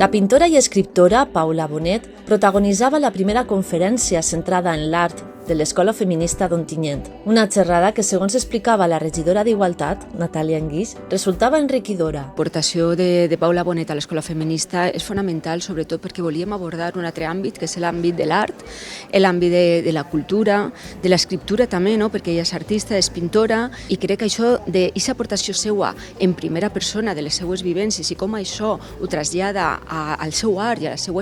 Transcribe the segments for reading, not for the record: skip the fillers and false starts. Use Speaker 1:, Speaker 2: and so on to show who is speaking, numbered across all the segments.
Speaker 1: La pintora i escriptora Paula Bonet protagonitzava la primera conferència centrada en l'art de l'Escola Feminista d'Ontinyent. Una xerrada que, segons explicava la regidora d'Igualtat, Natàlia Anguix, resultava enriquidora.
Speaker 2: L'aportació de Paula Bonet a l'Escola Feminista és fonamental, sobretot perquè volíem abordar un altre àmbit, que és l'àmbit de l'art, l'àmbit de la cultura, de l'escriptura també, no? Perquè ella és artista, és pintora, i crec que això, d'aquesta aportació seva en primera persona, de les seues vivències, i com això ho trasllada al seu art i a la seva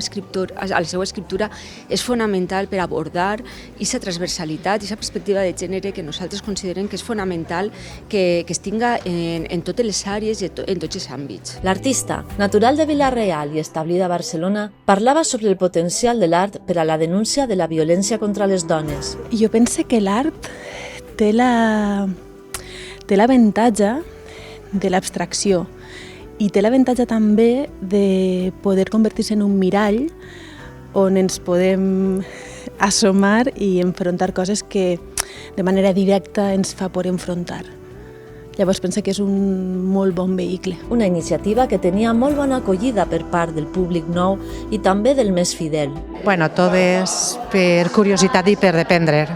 Speaker 2: escriptura, és fonamental per abordar aquesta transversalitat i aquesta perspectiva de gènere que nosaltres considerem que és fonamental que es tinga en totes les àrees i en tots els àmbits.
Speaker 1: L'artista, natural de Vila-real i establida a Barcelona, parlava sobre el potencial de l'art per a la denúncia de la violència contra les dones.
Speaker 3: Jo penso que l'art té l'avantatge de l'abstracció i té l'avantatge també de poder convertir-se en un mirall on ens podem assomar i enfrontar coses que de manera directa ens fa por enfrontar. Llavors penso que és un molt bon vehicle.
Speaker 1: Una iniciativa que tenia molt bona acollida per part del públic nou i també del més fidel.
Speaker 4: Bueno, tot és per curiositat i per dependre.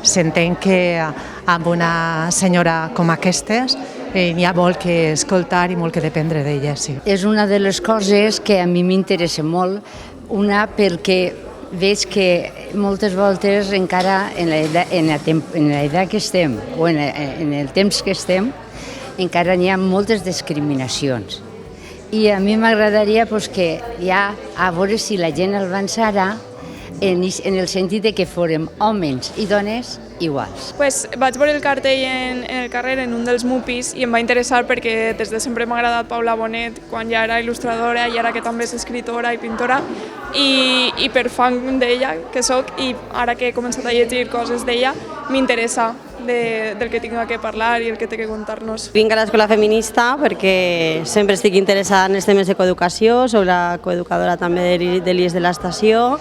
Speaker 4: S'entén que amb una senyora com aquestes n'hi ha molt que escoltar i molt que dependre d'ella, sí.
Speaker 5: És una de les coses que a mi m'interessa molt, una perquè veig que moltes voltes encara en l'edat que estem o en el temps que estem encara n'hi ha moltes discriminacions. I a mi m'agradaria que ja a veure si la gent avançarà en el sentit de que fórem homes i dones iguals.
Speaker 6: Vaig veure el cartell en el carrer en un dels MUPIs i em va interessar perquè des de sempre m'ha agradat Paula Bonet, quan ja era il·lustradora i ara que també és escritora i pintora, i per fan d'ella que soc, i ara que he començat a llegir coses d'ella m'interessa del que tinga que parlar i el que té que contar-nos.
Speaker 7: Vinc a l'Escola Feminista perquè sempre estic interessada en els temes de coeducació, soc la coeducadora també de l'IES de l'estació,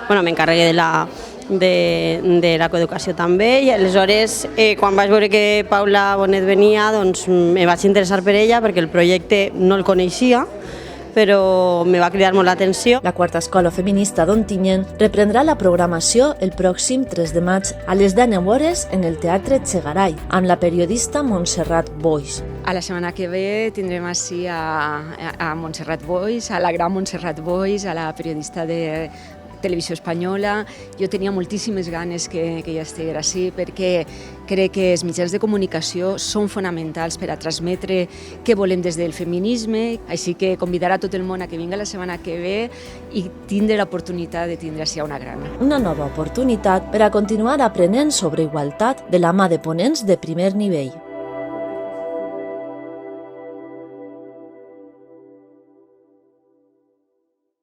Speaker 7: m'encarregué de la coeducació també, i aleshores quan vaig veure que Paula Bonet venia doncs me vaig interessar per ella perquè el projecte no el coneixia, però me va cridar molt l'atenció.
Speaker 1: La quarta escola feminista d'Ontinyent reprendrà la programació el pròxim 3 de maig a les 19 hores en el Teatre Txegaray, amb la periodista Montserrat Boix.
Speaker 2: A la setmana que ve tindrem així a Montserrat Boix, a la gran Montserrat Boix, a la periodista de Televisió Espanyola. Jo tenia moltíssimes ganes que ella estigués així perquè crec que els mitjans de comunicació són fonamentals per a transmetre què volem des del feminisme, així que convidar a tot el món a que vinga la setmana que ve i tindre l'oportunitat de tindre així una gran.
Speaker 1: Una nova oportunitat per a continuar aprenent sobre igualtat de la mà de ponents de primer nivell.